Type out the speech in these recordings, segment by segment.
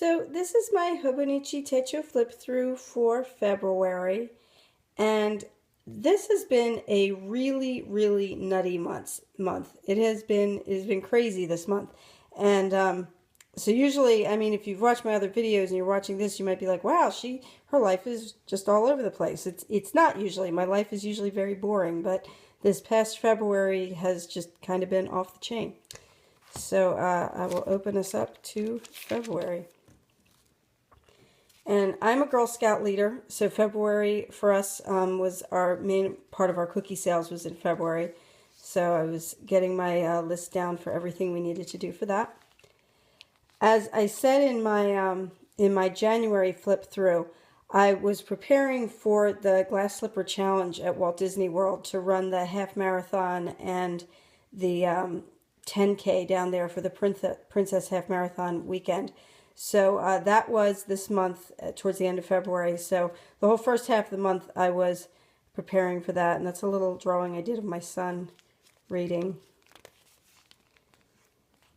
So this is my Hobonichi Techo flip through for February, and this has been a really nutty month. It has been crazy this month, and so usually, I mean, if you've watched my other videos and you're watching this, you might be like, wow, her life is just all over the place. It's not usually. My life is usually very boring, but this past February has just kind of been off the chain. So I will open us up to February. And I'm a Girl Scout leader, so February for us was our main part of our cookie sales was in February. So I was getting my list down for everything we needed to do for that. As I said in my January flip through, I was preparing for the Glass Slipper Challenge at Walt Disney World to run the half marathon and the 10K down there for the Princess Half Marathon weekend. So that was this month, towards the end of February. So the whole first half of the month I was preparing for that. And that's a little drawing I did of my son reading.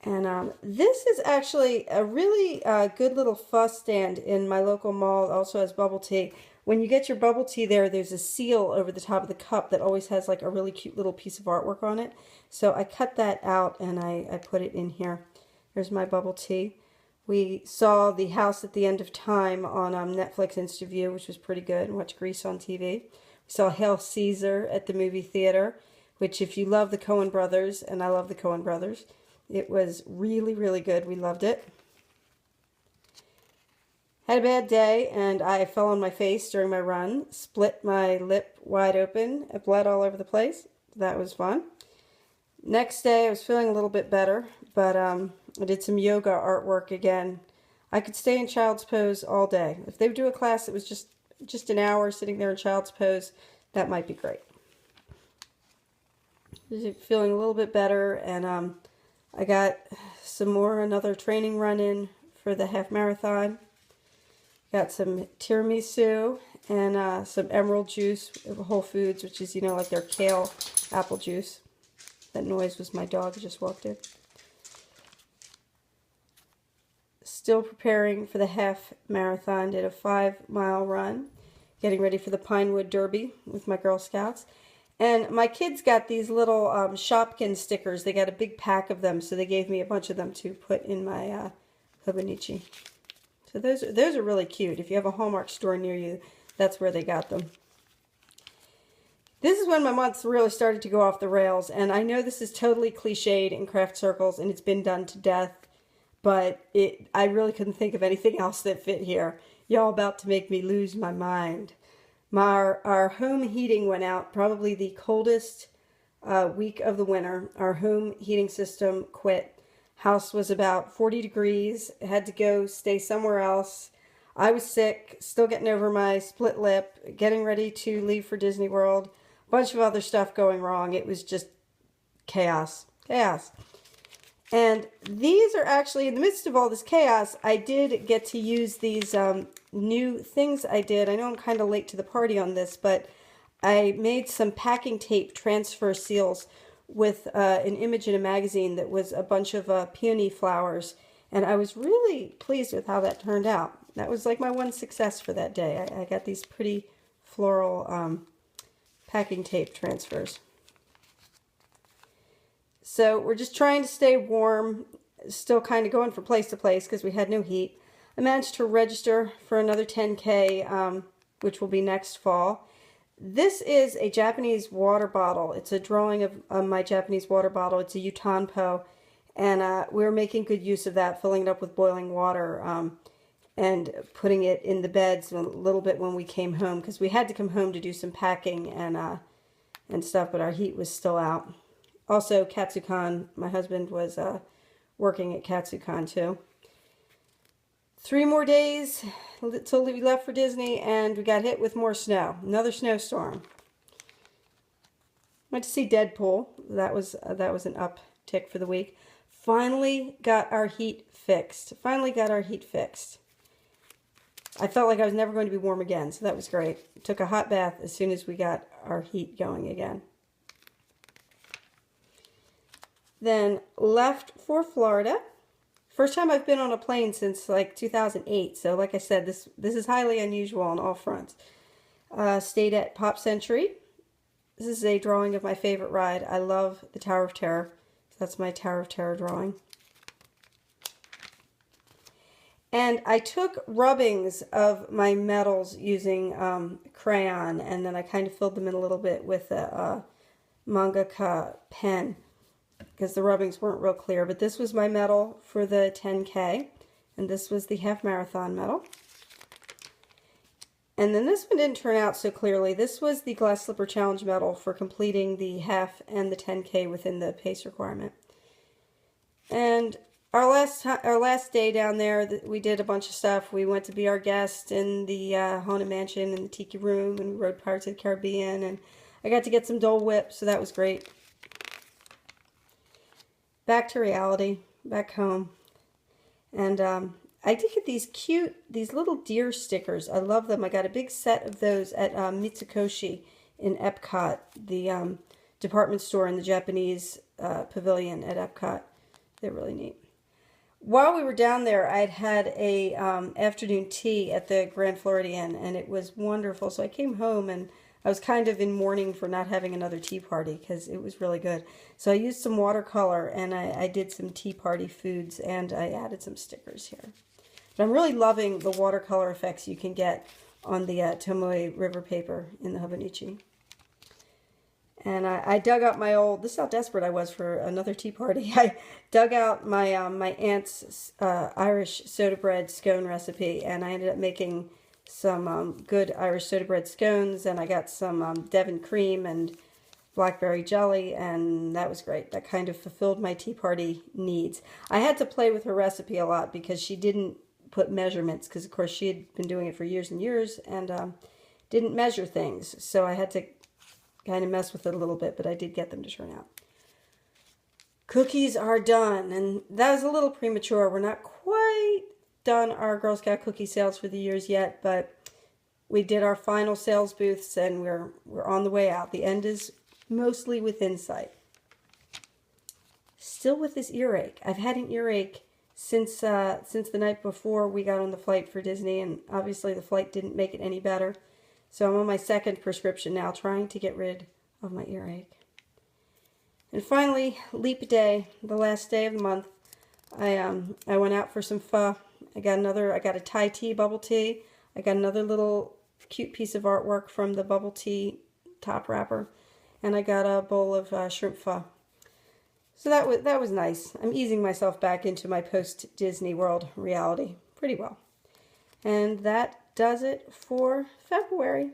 And this is actually a really good little fuss stand in my local mall. It also has bubble tea. When you get your bubble tea there, there's a seal over the top of the cup that always has like a really cute little piece of artwork on it. So I cut that out and I put it in here. There's my bubble tea. We saw The House at the End of Time on Netflix Insta-View, which was pretty good, and watched Grease on TV. We saw Hail Caesar at the movie theater, which if you love the Coen brothers, and I love the Coen brothers, it was really good. We loved it. Had a bad day, and I fell on my face during my run, split my lip wide open, it bled all over the place. That was fun. Next day, I was feeling a little bit better, but I did some yoga artwork again. I could stay in child's pose all day. If they would do a class that was just an hour sitting there in child's pose, that might be great. Feeling a little bit better, and I got another training run in for the half marathon. Got some tiramisu and some emerald juice of Whole Foods, which is, like their kale apple juice. That noise was my dog who just walked in. Still preparing for the half marathon. Did a 5-mile run. Getting ready for the Pinewood Derby with my Girl Scouts. And my kids got these little Shopkin stickers. They got a big pack of them, so they gave me a bunch of them to put in my Hobonichi. So those are really cute. If you have a Hallmark store near you, that's where they got them. This is when my months really started to go off the rails, and I know this is totally cliched in craft circles, and it's been done to death, but I really couldn't think of anything else that fit here. Y'all about to make me lose my mind. Our home heating went out, probably the coldest week of the winter. Our home heating system quit. House was about 40 degrees, had to go stay somewhere else. I was sick, still getting over my split lip, getting ready to leave for Disney World. Bunch of other stuff going wrong. It was just chaos. And these are actually, in the midst of all this chaos, I did get to use these new things I did. I know I'm kind of late to the party on this, but I made some packing tape transfer seals with an image in a magazine that was a bunch of peony flowers. And I was really pleased with how that turned out. That was like my one success for that day. I got these pretty floral packing tape transfers. So we're just trying to stay warm, still kind of going from place to place because we had no heat. I managed to register for another 10K, which will be next fall. This is a Japanese water bottle. It's a drawing of my Japanese water bottle. It's a Yutanpo, and we're making good use of that, filling it up with boiling water and putting it in the beds a little bit when we came home, because we had to come home to do some packing and stuff, but our heat was still out. Also, Katsucon, my husband was working at Katsucon too. 3 more days till we left for Disney, and we got hit with more snow. Another snowstorm. Went to see Deadpool. That was an uptick for the week. Finally got our heat fixed. I felt like I was never going to be warm again, so that was great. Took a hot bath as soon as we got our heat going again. Then left for Florida. First time I've been on a plane since like 2008. So like I said, this is highly unusual on all fronts. Stayed at Pop Century. This is a drawing of my favorite ride. I love the Tower of Terror. So that's my Tower of Terror drawing. And I took rubbings of my metals using crayon, and then I kind of filled them in a little bit with a mangaka pen because the rubbings weren't real clear. But this was my medal for the 10K, and this was the half marathon medal. And then this one didn't turn out so clearly. This was the Glass Slipper Challenge medal for completing the half and the 10K within the pace requirement. And our last day down there, we did a bunch of stuff. We went to be our guest in the Haunted Mansion and the Tiki Room, and we rode Pirates of the Caribbean, and I got to get some Dole Whip, so that was great. Back to reality, back home. And I did get these little deer stickers. I love them. I got a big set of those at Mitsukoshi in Epcot, the department store in the Japanese pavilion at Epcot. They're really neat. While we were down there, I'd had a afternoon tea at the Grand Floridian, and it was wonderful. So I came home, and I was kind of in mourning for not having another tea party because it was really good. So I used some watercolor, and I did some tea party foods, and I added some stickers here. But I'm really loving the watercolor effects you can get on the Tomoe River paper in the Hobonichi. And I dug up my old, this is how desperate I was for another tea party. I dug out my my aunt's Irish soda bread scone recipe, and I ended up making some good Irish soda bread scones, and I got some Devon cream and blackberry jelly, and that was great. That kind of fulfilled my tea party needs. I had to play with her recipe a lot because she didn't put measurements, because of course she had been doing it for years and years and didn't measure things, so I had to kind of mess with it a little bit, but I did get them to turn out. Cookies are done, and that was a little premature. We're not quite done our Girl Scout cookie sales for the years yet, but we did our final sales booths, and we're on the way out. The end is mostly within sight. Still with this earache. I've had an earache since the night before we got on the flight for Disney, and obviously the flight didn't make it any better. So I'm on my second prescription now, trying to get rid of my earache. And finally, Leap Day, the last day of the month. I went out for some pho. I got a Thai tea, bubble tea. I got another little cute piece of artwork from the bubble tea top wrapper, and I got a bowl of shrimp pho. So that was nice. I'm easing myself back into my post-Disney World reality pretty well. And that does it for February.